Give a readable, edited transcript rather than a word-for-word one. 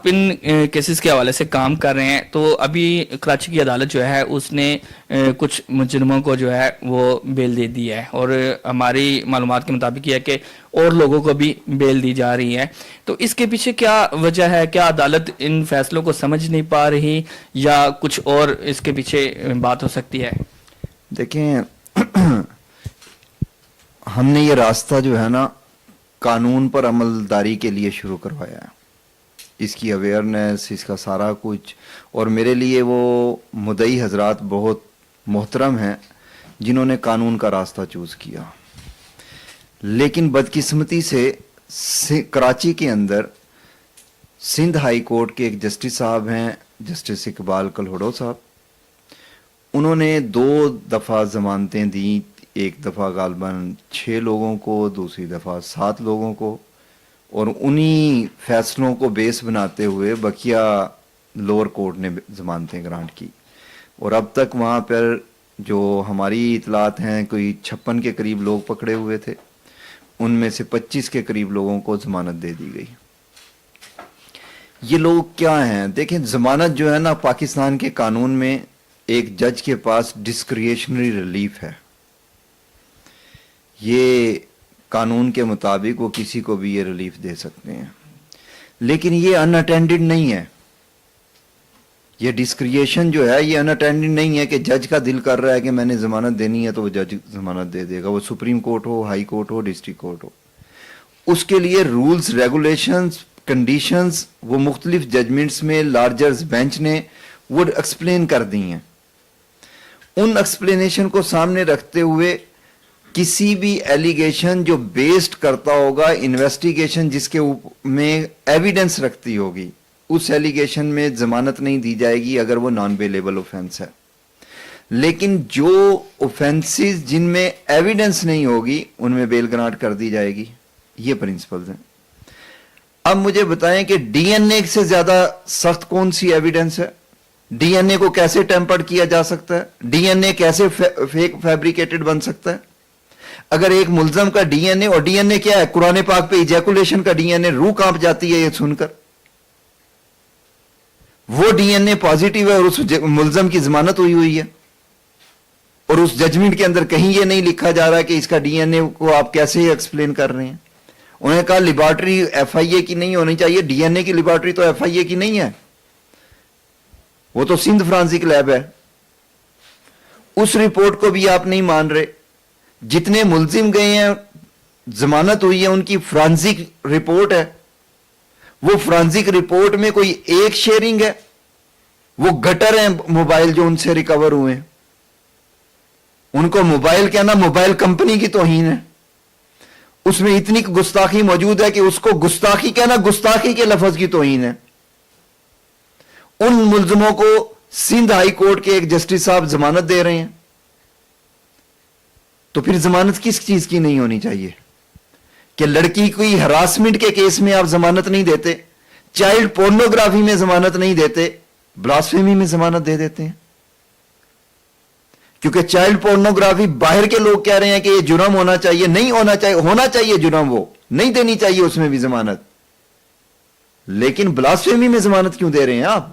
ان cases کے حوالے سے کام کر رہے ہیں، تو ابھی کراچی کی عدالت جو ہے اس نے کچھ مجرموں کو جو ہے وہ بیل دے دی ہے، اور ہماری معلومات کے مطابق یہ ہے کہ اور لوگوں کو بھی بیل دی جا رہی ہے. تو اس کے پیچھے کیا وجہ ہے؟ کیا عدالت ان فیصلوں کو سمجھ نہیں پا رہی، یا کچھ اور اس کے پیچھے بات ہو سکتی ہے؟ دیکھیں، ہم نے یہ راستہ جو ہے نا قانون پر عملداری کے لیے شروع کروایا ہے، اس کی اویئرنیس، اس کا سارا کچھ. اور میرے لیے وہ مدعی حضرات بہت محترم ہیں جنہوں نے قانون کا راستہ چوز کیا. لیکن بدقسمتی سے کراچی کے اندر سندھ ہائی کورٹ کے ایک جسٹس صاحب ہیں، جسٹس اقبال کلہوڑو صاحب، انہوں نے 2 دفعہ ضمانتیں دیں. ایک دفعہ غالباً 6 لوگوں کو، دوسری دفعہ 7 لوگوں کو، اور انہی فیصلوں کو بیس بناتے ہوئے بقیہ لوور کورٹ نے ضمانتیں گرانٹ کی. اور اب تک وہاں پر جو ہماری اطلاعات ہیں کوئی 56 کے قریب لوگ پکڑے ہوئے تھے، ان میں سے 25 کے قریب لوگوں کو ضمانت دے دی گئی. یہ لوگ کیا ہیں؟ دیکھیں، ضمانت جو ہے نا پاکستان کے قانون میں ایک جج کے پاس ڈسکریشنری ریلیف ہے. یہ قانون کے مطابق وہ کسی کو بھی یہ ریلیف دے سکتے ہیں، لیکن یہ ان اٹینڈڈ نہیں ہے. یہ ڈسکریشن جو ہے یہ ان اٹینڈڈ نہیں ہے کہ جج کا دل کر رہا ہے کہ میں نے ضمانت دینی ہے تو وہ جج ضمانت دے دے گا، وہ سپریم کورٹ ہو، ہائی کورٹ ہو، ڈسٹرکٹ کورٹ ہو. اس کے لیے رولز، ریگولیشنز، کنڈیشنز وہ مختلف ججمنٹس میں لارجرز بینچ نے وہ ایکسپلین کر دی ہیں. ان ایکسپلینیشن کو سامنے رکھتے ہوئے کسی بھی ایلیگیشن جو بیسڈ کرتا ہوگا انویسٹیگیشن، جس کے میں ایویڈنس رکھتی ہوگی، اس ایلیگیشن میں ضمانت نہیں دی جائے گی اگر وہ نان بیلیبل اوفینس ہے. لیکن جو اوفینسز جن میں ایویڈنس نہیں ہوگی ان میں بیل گرانٹ کر دی جائے گی. یہ پرنسپلز ہیں. اب مجھے بتائیں کہ ڈی این اے سے زیادہ سخت کون سی ایویڈنس ہے؟ ڈی این اے کو کیسے ٹیمپرڈ کیا جا سکتا ہے؟ ڈی این اے کیسے فیک فیبریکیٹڈ بن سکتا ہے؟ اگر ایک ملزم کا ڈی این اے، اور ڈی این اے کیا ہے؟ قرآن پاک پہ ایجیکولیشن کا ڈی این اے، روح کانپ جاتی ہے یہ سن کر. وہ ڈی این اے پازیٹیو ہے اور اس ملزم کی ضمانت ہوئی ہے، اور اس ججمنٹ کے اندر کہیں یہ نہیں لکھا جا رہا کہ اس کا ڈی این اے کو آپ کیسے ایکسپلین کر رہے ہیں. انہوں نے کہا لیبارٹری ایف آئی اے کی نہیں ہونی چاہیے. ڈی این اے کی لیبارٹری تو ایف آئی اے کی نہیں ہے، وہ تو سندھ فرانسک لیب ہے. اس رپورٹ کو بھی آپ نہیں مان رہے. جتنے ملزم گئے ہیں، ضمانت ہوئی ہے، ان کی فرانسک رپورٹ ہے. وہ فرانسک رپورٹ میں کوئی ایک شیئرنگ ہے، وہ گٹر ہیں موبائل جو ان سے ریکور ہوئے ہیں. ان کو موبائل کہنا موبائل کمپنی کی توہین ہے. اس میں اتنی گستاخی موجود ہے کہ اس کو گستاخی کہنا گستاخی کے لفظ کی توہین ہے. ان ملزموں کو سندھ ہائی کورٹ کے ایک جسٹس صاحب ضمانت دے رہے ہیں، تو پھر ضمانت کس چیز کی نہیں ہونی چاہیے؟ کہ لڑکی کوئی ہراسمنٹ کے کیس میں آپ ضمانت نہیں دیتے، چائلڈ پورنوگرافی میں ضمانت نہیں دیتے، بلاسفیمی میں ضمانت دے دیتے ہیں. کیونکہ چائلڈ پورنوگرافی باہر کے لوگ کہہ رہے ہیں کہ یہ جرم ہونا چاہیے، نہیں ہونا چاہیے جرم، وہ نہیں دینی چاہیے اس میں بھی ضمانت. لیکن بلاسفیمی میں ضمانت کیوں دے رہے ہیں آپ؟